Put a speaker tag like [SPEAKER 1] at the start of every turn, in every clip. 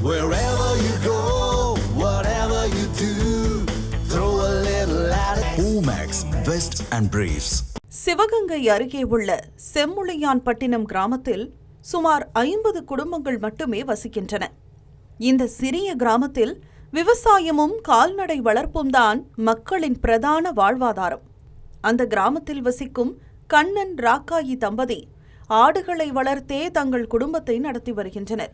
[SPEAKER 1] Wherever you go, whatever you do, throw a little at it. Omax, Vest and Briefs.
[SPEAKER 2] Sivaganga அருகே உள்ள செம்முளையான்பட்டினம் கிராமத்தில் சுமார் 50 குடும்பங்கள் மட்டுமே வசிக்கின்றன. இந்த சிறிய கிராமத்தில் விவசாயமும் கால்நடை வளர்ப்பும் தான் மக்களின் பிரதான வாழ்வாதாரம். அந்த கிராமத்தில் வசிக்கும் கண்ணன் ராக்காயி தம்பதி ஆடுகளை வளர்த்தே தங்கள் குடும்பத்தை நடத்தி வருகின்றனர்.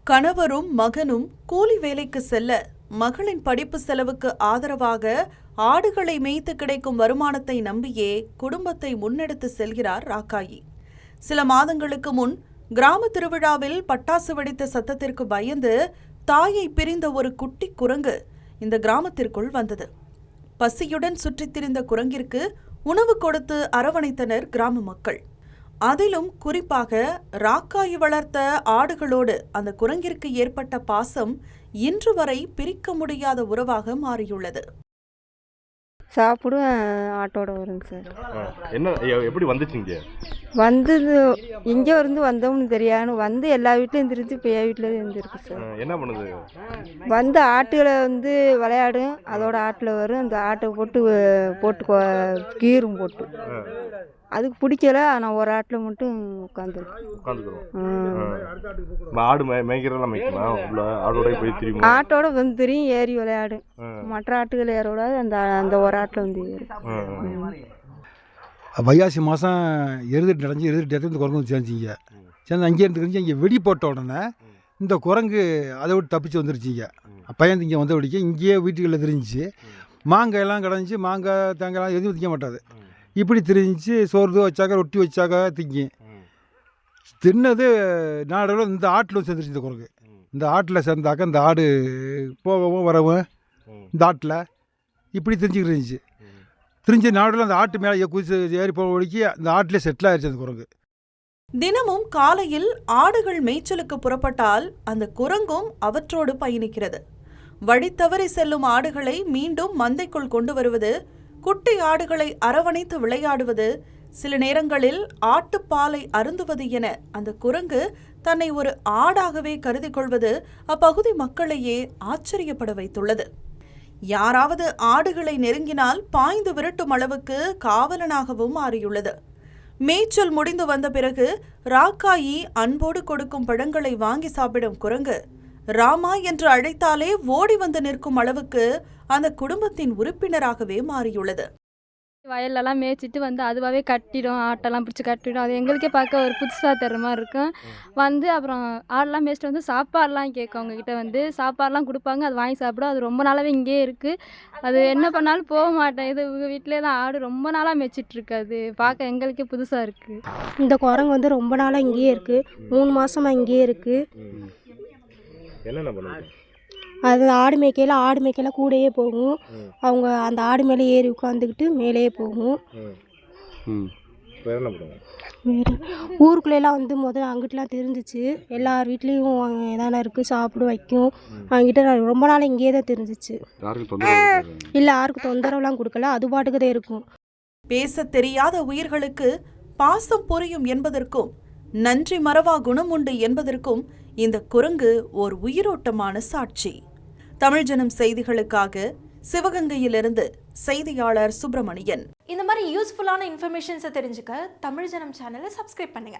[SPEAKER 2] கணவரும் மகனும் கூலி வேலைக்கு செல்ல மகளின் படிப்பு செலவுக்கு ஆதரவாக ஆடுகளை மேய்த்து கிடைக்கும் வருமானத்தை நம்பியே குடும்பத்தை முன்னெடுத்து செல்கிறார் ராக்காயி. சில மாதங்களுக்கு முன் கிராம திருவிழாவில் பட்டாசு வெடித்த சத்தத்திற்கு பயந்து தாயை பிரிந்த ஒரு குட்டி குரங்கு இந்த கிராமத்திற்குள் வந்தது. பசியுடன் சுற்றித் திரிந்த குரங்கிற்கு உணவு கொடுத்து அரவணைத்தனர் கிராம மக்கள். அதிலும் குறிப்பாக ராக்காயி வளர்த்த ஆடுகளோடு அந்த குரங்கிற்கு ஏற்பட்ட பாசம் இன்று வரை பிரிக்க முடியாத உறவாக மாறியுள்ளது.
[SPEAKER 3] சாப்பிடும் ஆட்டோட வருங்க சார்.
[SPEAKER 4] என்ன எப்படி வந்துச்சுங்க?
[SPEAKER 3] வந்தது எங்கே இருந்து வந்தோம்னு தெரியாது. வந்து எல்லா வீட்லையும் இருந்துருச்சு. இப்போ என் வீட்டில் இருந்துருக்கு சார்.
[SPEAKER 4] என்ன பண்ணுது?
[SPEAKER 3] வந்து ஆட்டுகளை வந்து விளையாடும். அதோட ஆட்டில் வரும். அந்த ஆட்டை போட்டு கீரும் போட்டு அதுக்கு பிடிக்கல. ஆனால் ஒரு ஆட்டில் மட்டும்
[SPEAKER 4] உட்காந்துக்கிறோம். ஆடு மேய்க்கிறதெல்லாம் மேய்க்கலாம். ஆட்டோட போய் திரும்பி
[SPEAKER 3] ஆட்டோட வந்து தெரியும் ஏறி விளையாடும். மற்ற ஆட்டுகள் ஏறக்கூடாது. அந்த ஒரு ஆட்டில் வந்து ஏறும்.
[SPEAKER 5] வைகாசி மாதம் எருதுட்டு நடந்து இந்த குரங்கு வந்து சேர்ந்துச்சிங்க. சேர்ந்து அங்கேயே இருந்துக்கிச்சு. இங்கே வெடி போட்ட உடனே இந்த குரங்கு அதை விட்டு தப்பிச்சு வந்துருச்சிங்க. பையன் இங்கே வந்து வெடிக்க இங்கேயே வீட்டுகளில் தெரிஞ்சிச்சு. மாங்காயெல்லாம் கிடஞ்சி மாங்காய் தேங்காயெல்லாம் எதுவும் திங்க மாட்டாது. இப்படி தெரிஞ்சு சோறு வச்சாக்க ரொட்டி வச்சாக்க திங்கும். தின்னது நாடெல்லாம் இந்த ஆட்டில் சேர்ந்துருச்சு. இந்த குரங்கு இந்த ஆட்டில் சேர்ந்தாக்க இந்த ஆடு போகவும் வரவும் இந்த ஆட்டில் இப்படி தெரிஞ்சுக்கிட்டு இருந்துச்சு. தெரிஞ்ச நாடெல்லாம் அந்த ஆட்டு மேலே குதிச்சு ஏறி போக ஒழிக்கி அந்த ஆட்டிலே செட்டில் ஆயிடுச்சு அந்த குரங்கு.
[SPEAKER 2] தினமும் காலையில் ஆடுகள் மேய்ச்சலுக்கு புறப்பட்டால் அந்த குரங்கும் அவற்றோடு பயணிக்கிறது. வழி தவறி செல்லும் ஆடுகளை மீண்டும் மந்தைக்குள் கொண்டு வருவது, குட்டி ஆடுகளை அரவணைத்து விளையாடுவது, சில நேரங்களில் ஆட்டுப்பாலை அருந்துவது என அந்த குரங்கு தன்னை ஒரு ஆடாகவே கருதி கொள்வது அப்பகுதி மக்களையே ஆச்சரியப்பட வைத்துள்ளது. யாராவது ஆடுகளை நெருங்கினால் பாய்ந்து விரட்டும் அளவுக்கு காவலனாகவும் மாறியுள்ளது. மேய்ச்சல் முடிந்து வந்த பிறகு ராக்காயி அன்போடு கொடுக்கும் பழங்களை வாங்கி சாப்பிடும் குரங்கு ராமா என்று அழைத்தாலே ஓடி வந்து நிற்கும் அளவுக்கு அந்த குடும்பத்தின் உறுப்பினராகவே மாறியுள்ளது.
[SPEAKER 6] வயல்லலாம் மேய்ச்சிட்டு வந்து அதுவாகவே கட்டிடும். ஆட்டெல்லாம் பிடிச்சி கட்டிடும். அது எங்களுக்கே பார்க்க ஒரு புதுசாக தர மாதிரி இருக்கும். வந்து அப்புறம் ஆடெல்லாம் மேய்ச்சிட்டு வந்து சாப்பாடெலாம் கேட்கும். அவங்கக்கிட்ட வந்து சாப்பாடெலாம் கொடுப்பாங்க. அது வாங்கி சாப்பிடும். அது ரொம்ப நாளாகவே இங்கேயே இருக்குது. அது என்ன பண்ணாலும் போக மாட்டேன். இது இவங்க வீட்டிலே தான் ஆடு ரொம்ப நாளாக மேய்ச்சிட்ருக்கு. அது பார்க்க எங்களுக்கே புதுசாக இருக்குது.
[SPEAKER 7] இந்த குரங்கு வந்து ரொம்ப நாளாக இங்கேயே இருக்குது. 3 மாதமாக இங்கேயே இருக்குது.
[SPEAKER 4] என்னென்ன பண்ணுங்க?
[SPEAKER 7] அது ஆடு மேய்க்கையில் கூடயே போகும். அவங்க அந்த ஆடு மேலே ஏறி உட்காந்துக்கிட்டு மேலேயே போகும்.
[SPEAKER 4] வேறு
[SPEAKER 7] ஊருக்குள்ளெல்லாம் வந்து முதல்ல அங்கிட்டலாம் தெரிஞ்சிச்சு. எல்லார் வீட்லேயும் எதான இருக்குது சாப்பிட வைக்கும். அவங்ககிட்ட ரொம்ப நாள் இங்கேயே தான் தெரிஞ்சிச்சு. இல்லை யாருக்கும் தொந்தரவுலாம் கொடுக்கல. அது பாட்டுக்கு தான் இருக்கும்.
[SPEAKER 2] பேச தெரியாத உயிர்களுக்கு பாசம் புரியும் என்பதற்கும் நன்றி மறவா குணம் உண்டு என்பதற்கும் இந்த குரங்கு ஓர் உயிரோட்டமான சாட்சி. தமிழ் ஜனம் செய்திகளுக்காக சிவகங்கையிலிருந்து செய்தியாளர் சுப்பிரமணியன்.
[SPEAKER 8] இந்த மாதிரி யூஸ்ஃபுல்லான இன்ஃபர்மேஷன்ஸை தெரிஞ்சுக்க தமிழ் ஜனம் சேனலை சப்ஸ்கிரைப் பண்ணுங்க.